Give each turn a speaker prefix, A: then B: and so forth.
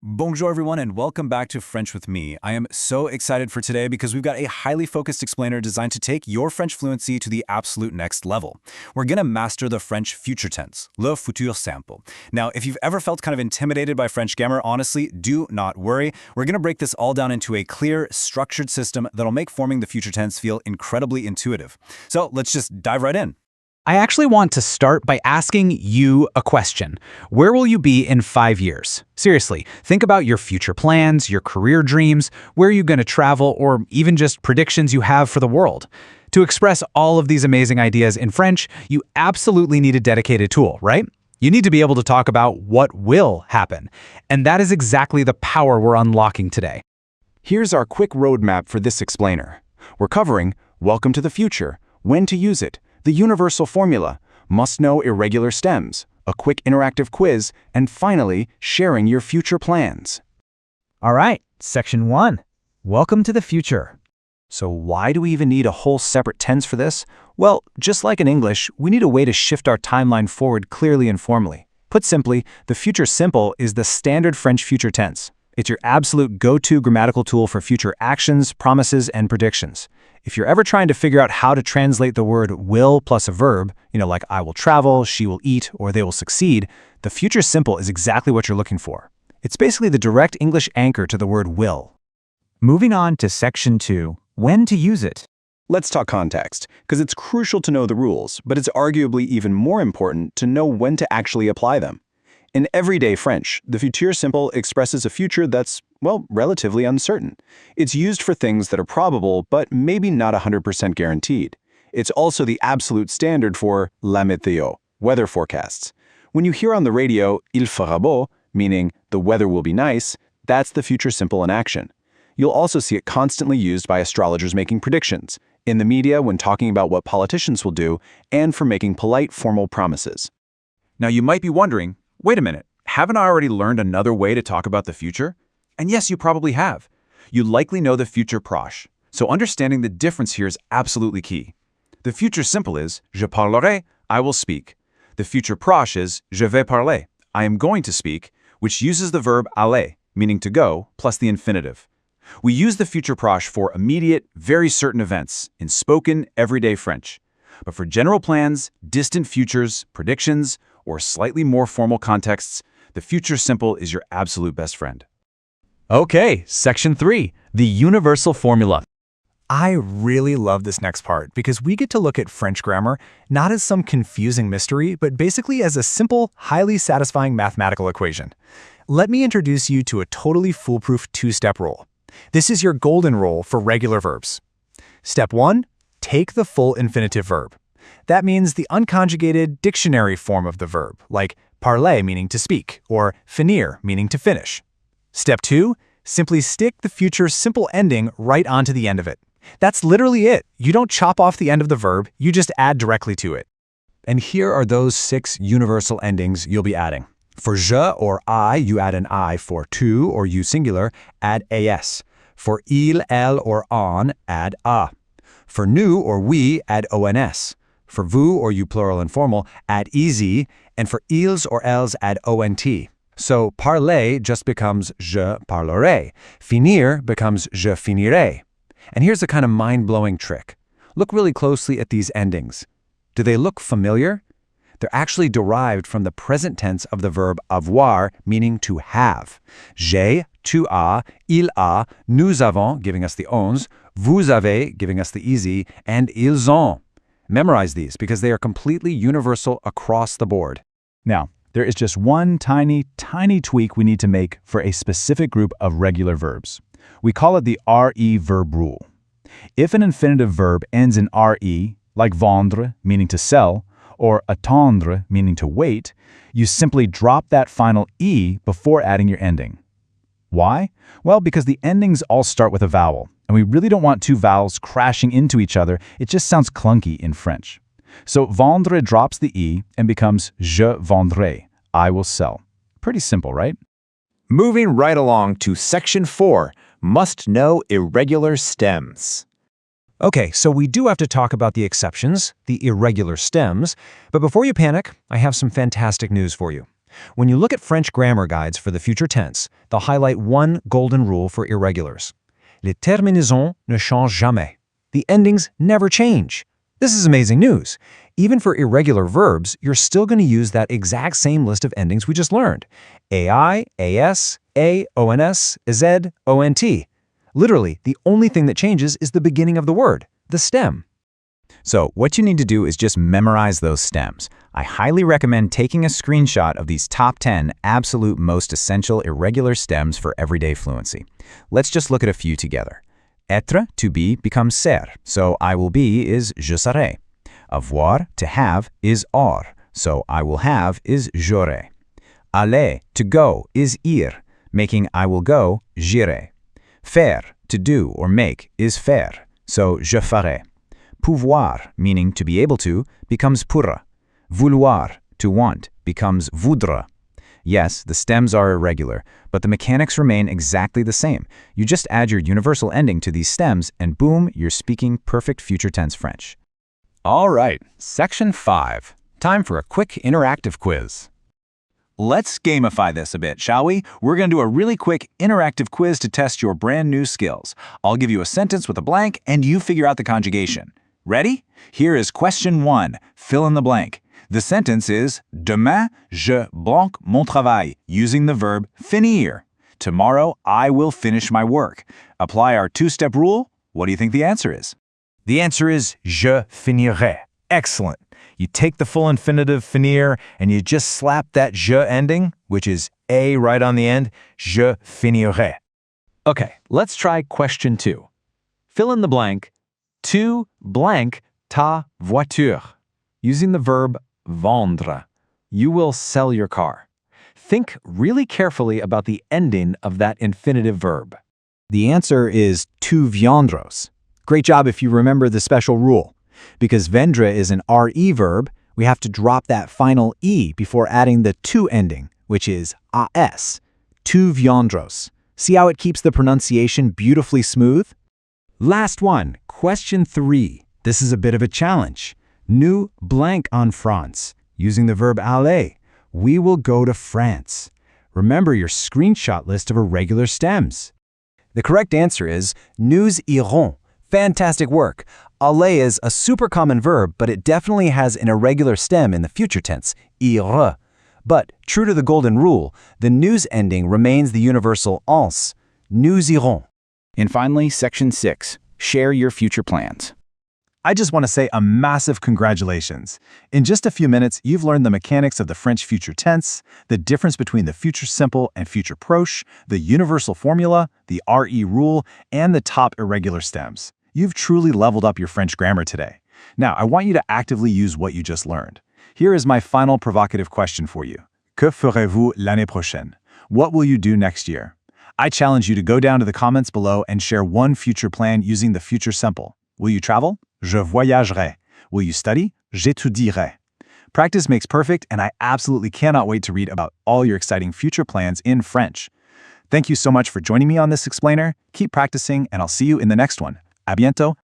A: Bonjour everyone and welcome back to French with me. I am so excited for today because we've got a highly focused explainer designed to take your French fluency to the absolute next level. We're gonna master the French future tense, le futur simple. Now, if you've ever felt kind of intimidated by French grammar, honestly, do not worry. We're gonna break this all down into a clear, structured system that'll make forming the future tense feel incredibly intuitive. So let's just dive right in.
B: I actually want to start by asking you a question. Where will you be in 5 years? Seriously, think about your future plans, your career dreams, where you're going to travel, or even just predictions you have for the world. To express all of these amazing ideas in French, you absolutely need a dedicated tool, right? You need to be able to talk about what will happen. And that is exactly the power we're unlocking today.
C: Here's our quick roadmap for this explainer. We're covering Welcome to the Future, when to use it, the universal formula, must-know irregular stems, a quick interactive quiz, and finally, sharing your future plans.
D: All right, Section 1. Welcome to the future.
C: So why do we even need a whole separate tense for this? Well, just like in English, we need a way to shift our timeline forward clearly and formally. Put simply, the future simple is the standard French future tense. It's your absolute go-to grammatical tool for future actions, promises, and predictions. If you're ever trying to figure out how to translate the word will plus a verb, like I will travel, she will eat, or they will succeed, the future simple is exactly what you're looking for. It's basically the direct English anchor to the word will.
D: Moving on to Section 2. When to use it.
C: Let's talk context, because it's crucial to know the rules, but it's arguably even more important to know when to actually apply them. In everyday French, the futur simple expresses a future that's, relatively uncertain. It's used for things that are probable, but maybe not 100% guaranteed. It's also the absolute standard for la météo, weather forecasts. When you hear on the radio, il fera beau, meaning the weather will be nice, that's the future simple in action. You'll also see it constantly used by astrologers making predictions, in the media when talking about what politicians will do, and for making polite, formal promises.
A: Now you might be wondering, wait a minute, haven't I already learned another way to talk about the future? And yes, you probably have. You likely know the futur proche, so understanding the difference here is absolutely key. The future simple is je parlerai, I will speak. The futur proche is je vais parler, I am going to speak, which uses the verb aller, meaning to go, plus the infinitive. We use the futur proche for immediate, very certain events in spoken, everyday French. But for general plans, distant futures, predictions, or slightly more formal contexts, the future simple is your absolute best friend.
D: Okay, Section 3. The universal formula. I really love this next part because we get to look at French grammar not as some confusing mystery, but basically as a simple, highly satisfying mathematical equation. Let me introduce you to a totally foolproof two-step rule. This is your golden rule for regular verbs. Step 1. Take the full infinitive verb. That means the unconjugated dictionary form of the verb, like parler meaning to speak, or finir meaning to finish. Step 2. Simply stick the future simple ending right onto the end of it. That's literally it. You don't chop off the end of the verb, you just add directly to it.
C: And here are those 6 universal endings you'll be adding. For je or I, you add an I. For tu or you singular, add as. For il, elle, or on, add a. For nous or we, add ons. For vous or you plural informal, add ez, and for ils or elles, add ont. So parler just becomes je parlerai. Finir becomes je finirai. And here's a kind of mind-blowing trick. Look really closely at these endings. Do they look familiar? They're actually derived from the present tense of the verb avoir, meaning to have. J'ai, tu as, il a, nous avons, giving us the ons, vous avez, giving us the easy, and ils ont. Memorize these because they are completely universal across the board.
E: Now, there is just one tiny tweak we need to make for a specific group of regular verbs. We call it the RE verb rule. If an infinitive verb ends in RE, like vendre, meaning to sell, or attendre, meaning to wait, you simply drop that final E before adding your ending. Why? Well, because the endings all start with a vowel, and we really don't want two vowels crashing into each other. It just sounds clunky in French. So vendre drops the E and becomes je vendrai, I will sell. Pretty simple, right?
D: Moving right along to Section 4. Must know irregular stems. Okay, so we do have to talk about the exceptions, the irregular stems, but before you panic, I have some fantastic news for you.
C: When you look at French grammar guides for the future tense, they'll highlight one golden rule for irregulars. Les terminaisons ne changent jamais. The endings never change. This is amazing news. Even for irregular verbs, you're still going to use that exact same list of endings we just learned. AI, AS, A, ONS, Z, ONT. Literally, the only thing that changes is the beginning of the word, the stem.
B: So what you need to do is just memorize those stems. I highly recommend taking a screenshot of these top 10 absolute most essential irregular stems for everyday fluency. Let's just look at a few together. Être, to be, becomes ser, so I will be is je serai. Avoir, to have, is aur, so I will have is j'aurai. Aller, to go, is ir, making I will go, j'irai. Faire, to do or make, is faire, so je ferai. Pouvoir, meaning to be able to, becomes pourra. Vouloir, to want, becomes voudra. Yes, the stems are irregular, but the mechanics remain exactly the same. You just add your universal ending to these stems, and boom, you're speaking perfect future tense French.
E: All right, Section 5. Time for a quick interactive quiz. Let's gamify this a bit, shall we? We're going to do a really quick interactive quiz to test your brand new skills. I'll give you a sentence with a blank, and you figure out the conjugation. Ready? Here is question 1. Fill in the blank. The sentence is Demain, je blanc mon travail, using the verb finir. Tomorrow, I will finish my work. Apply our two-step rule. What do you think the answer is?
D: The answer is je finirai. Excellent. You take the full infinitive finir and you just slap that je ending, which is a right on the end, je finirai. Okay, let's try question 2. Fill in the blank. Tu blank ta voiture. Using the verb vendre. You will sell your car. Think really carefully about the ending of that infinitive verb.
B: The answer is tu viendras. Great job if you remember the special rule. Because vendre is an RE verb, we have to drop that final E before adding the tu ending, which is AS. Tu viendras. See how it keeps the pronunciation beautifully smooth? Last one, question 3. This is a bit of a challenge. Nous blank en France. Using the verb aller, we will go to France. Remember your screenshot list of irregular stems. The correct answer is nous irons. Fantastic work. Aller is a super common verb, but it definitely has an irregular stem in the future tense, ire. But true to the golden rule, the nous ending remains the universal ens. Nous irons.
A: And finally, Section 6. Share your future plans.
E: I just want to say a massive congratulations. In just a few minutes, you've learned the mechanics of the French future tense, the difference between the future simple and future proche, the universal formula, the RE rule, and the top irregular stems. You've truly leveled up your French grammar today. Now, I want you to actively use what you just learned. Here is my final provocative question for you. Que ferez-vous l'année prochaine? What will you do next year? I challenge you to go down to the comments below and share one future plan using the future simple. Will you travel? Je voyagerai. Will you study? J'étudierai. Practice makes perfect, and I absolutely cannot wait to read about all your exciting future plans in French. Thank you so much for joining me on this explainer. Keep practicing, and I'll see you in the next one. À bientôt.